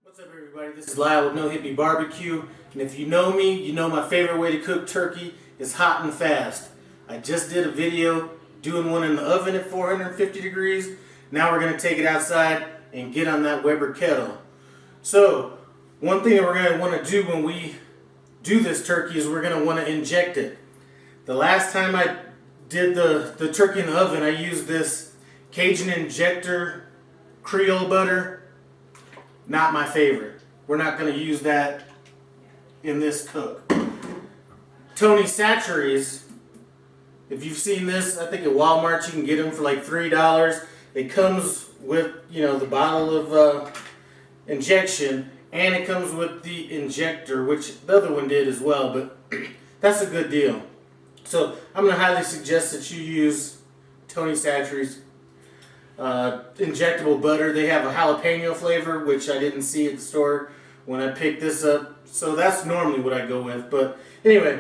What's up, everybody? This is Lyle with No Hippie Barbecue, and if you know me, you know my favorite way to cook turkey is hot and fast. I just did a video doing one in the oven at 450 degrees. Now we're going to take it outside and get on that Weber kettle. So, one thing that we're going to want to do when we do this turkey is we're going to want to inject it. The last time I did the turkey in the oven, I used this Cajun injector Creole butter. Not my favorite. We're not going to use that in this cook. Tony Chachere's, if you've seen this, I think at Walmart you can get them for like $3. It comes with, the bottle of injection, and it comes with the injector, which the other one did as well, but that's a good deal. So I'm going to highly suggest that you use Tony Chachere's injectable butter. They have a jalapeno flavor, which I didn't see at the store when I picked this up, so that's normally what I go with. But anyway,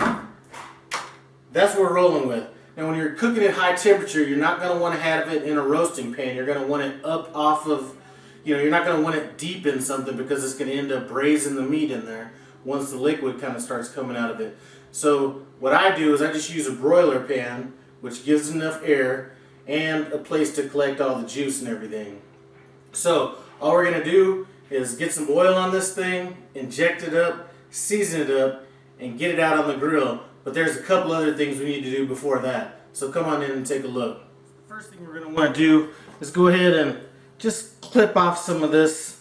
that's what we're rolling with. Now when you're cooking at high temperature, you're not going to want to have it in a roasting pan. You're going to want it up off of, you're not going to want it deep in something because it's going to end up braising the meat in there once the liquid kind of starts coming out of it. So what I do is I just use a broiler pan, which gives enough air and a place to collect all the juice and everything. So all we're going to do is get some oil on this thing, inject it up, season it up, and get it out on the grill. But there's a couple other things we need to do before that. So come on in and take a look. First thing we're going to want to do is go ahead and just clip off some of this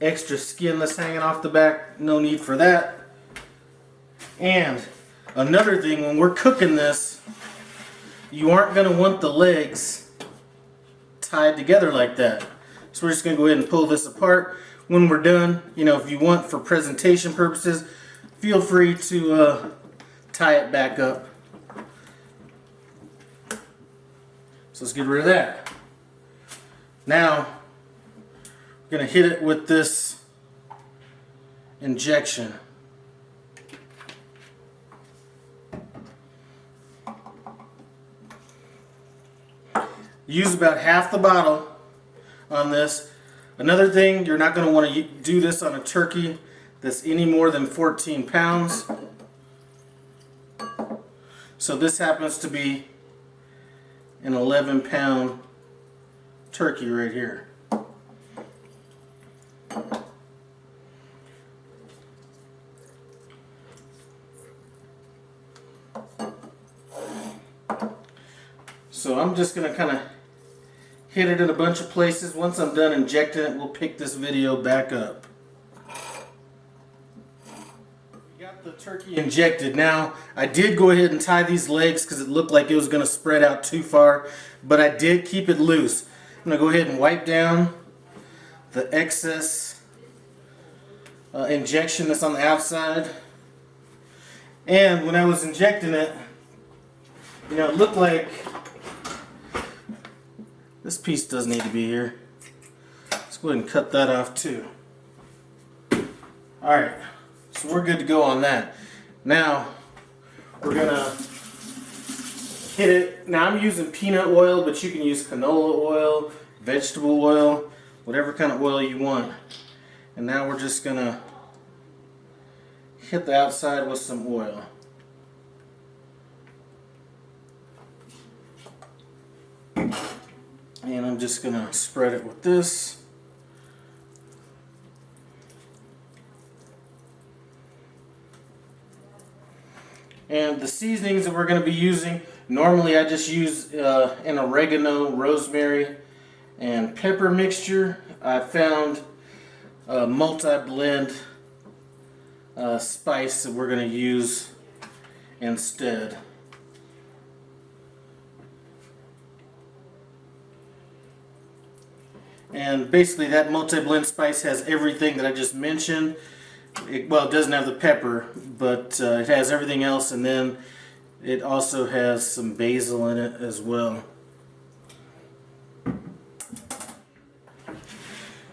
extra skin that's hanging off the back. No need for that. And another thing, when we're cooking this, you aren't going to want the legs tied together like that. So we're just going to go ahead and pull this apart. When we're done, if you want for presentation purposes, feel free to tie it back up. So let's get rid of that. Now, we're going to hit it with this injection. Use about half the bottle on this. Another thing, you're not going to want to do this on a turkey that's any more than 14 pounds. So this happens to be an 11-pound turkey right here. So I'm just going to kind of hit it in a bunch of places. Once I'm done injecting it, we'll pick this video back up. We got the turkey injected. Now, I did go ahead and tie these legs because it looked like it was going to spread out too far, but I did keep it loose. I'm going to go ahead and wipe down the excess injection that's on the outside. And when I was injecting it, it looked like this piece does need to be here. Let's go ahead and cut that off too. Alright, so we're good to go on that. Now, we're going to hit it. Now I'm using peanut oil, but you can use canola oil, vegetable oil, whatever kind of oil you want. And now we're just going to hit the outside with some oil. And I'm just going to spread it with this. And the seasonings that we're going to be using, normally I just use an oregano, rosemary, and pepper mixture. I found a multi-blend spice that we're going to use instead. And basically that multi-blend spice has everything that I just mentioned. It doesn't have the pepper, but it has everything else, and then it also has some basil in it as well.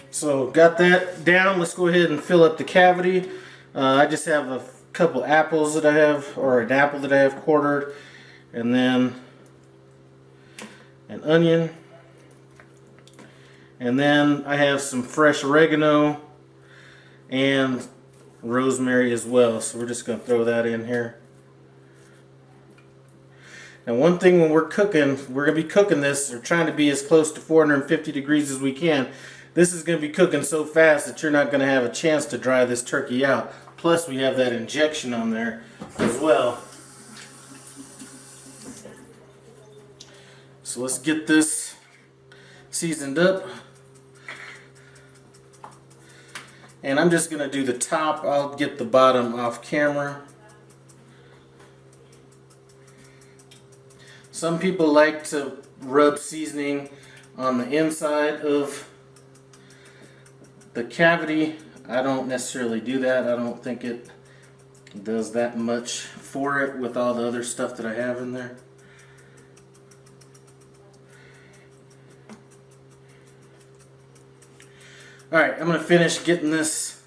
So got that down. Let's go ahead and fill up the cavity. I just have a couple apples that I have, or an apple that I have quartered, and then an onion. And then I have some fresh oregano, and rosemary as well. So we're just going to throw that in here. And one thing when we're cooking, we're going to be cooking this, or trying to be as close to 450 degrees as we can. This is going to be cooking so fast that you're not going to have a chance to dry this turkey out. Plus we have that injection on there as well. So let's get this seasoned up. And I'm just going to do the top. I'll get the bottom off camera. Some people like to rub seasoning on the inside of the cavity. I don't necessarily do that. I don't think it does that much for it with all the other stuff that I have in there. Alright, I'm going to finish getting this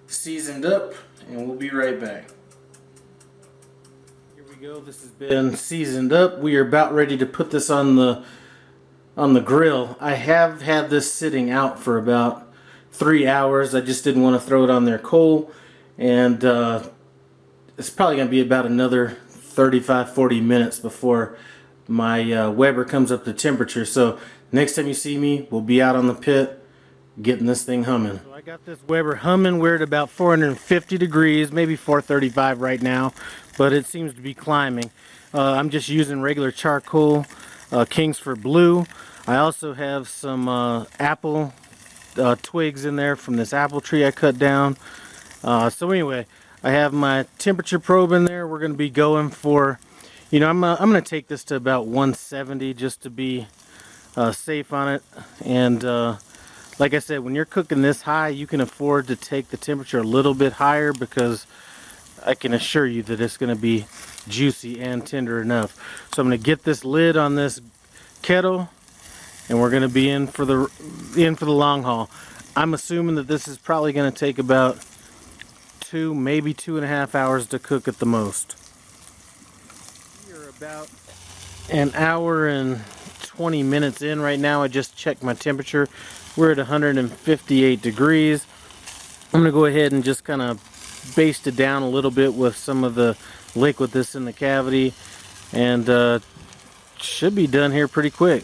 seasoned up and we'll be right back. Here we go. This has been seasoned up. We are about ready to put this on the grill. I have had this sitting out for about 3 hours. I just didn't want to throw it on there cold, and it's probably going to be about another 35-40 minutes before my Weber comes up to temperature. So next time you see me, we'll be out on the pit getting this thing humming. So I got this Weber humming. We're at about 450 degrees, maybe 435 right now, but it seems to be climbing. I'm just using regular charcoal, Kingsford Blue. I also have some apple twigs in there from this apple tree I cut down. So anyway, I have my temperature probe in there. We're going to be going for, you know, I'm going to take this to about 170 just to be safe on it. And like I said, when you're cooking this high, you can afford to take the temperature a little bit higher, because I can assure you that it's going to be juicy and tender enough. So I'm going to get this lid on this kettle, and we're going to be in for the long haul. I'm assuming that this is probably going to take about 2, maybe 2.5 hours to cook at the most. We're about an hour and 20 minutes in right now. I just checked my temperature. We're at 158 degrees. I'm going to go ahead and just kind of baste it down a little bit with some of the liquid that's in the cavity, and should be done here pretty quick.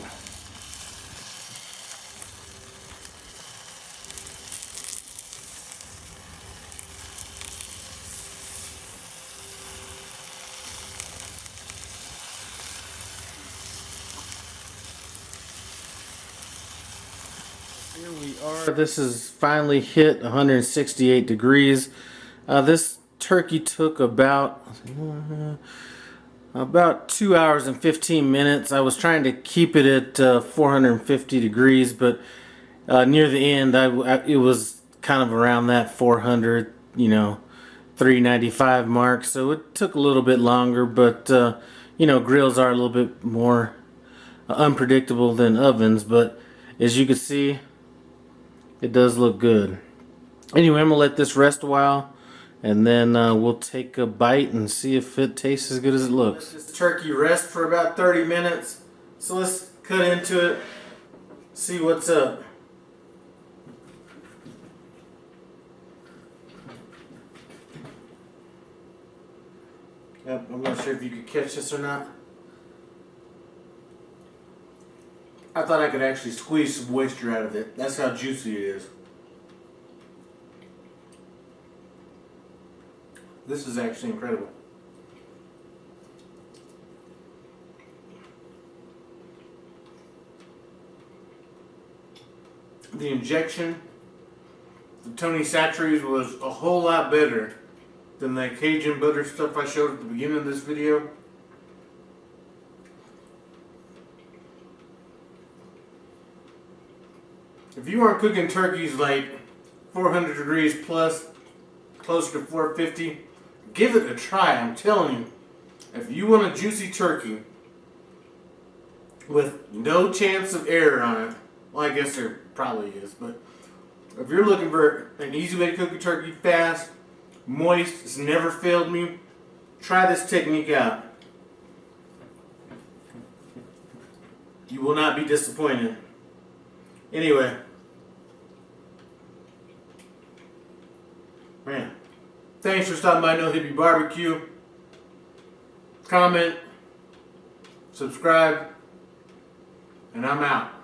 Here we are. This has finally hit 168 degrees. This turkey took about 2 hours and 15 minutes. I was trying to keep it at 450 degrees, but near the end it was kind of around that 400, 395 mark. So it took a little bit longer, but grills are a little bit more unpredictable than ovens, but as you can see, it does look good. Anyway, I'm gonna let this rest a while, and then we'll take a bite and see if it tastes as good as it looks. Let this turkey rest for about 30 minutes. So let's cut into it, see what's up. Yep, I'm not sure if you could catch this or not. I thought I could actually squeeze some moisture out of it. That's how juicy it is. This is actually incredible. The injection, the Tony Chachere's, was a whole lot better than that Cajun butter stuff I showed at the beginning of this video. If you aren't cooking turkeys like 400 degrees plus, closer to 450, give it a try. I'm telling you, if you want a juicy turkey with no chance of error on it, well, I guess there probably is, but if you're looking for an easy way to cook a turkey fast, moist, it's never failed me, try this technique out. You will not be disappointed. Anyway, Man, thanks for stopping by No Hippie Barbecue. Comment, subscribe, and I'm out.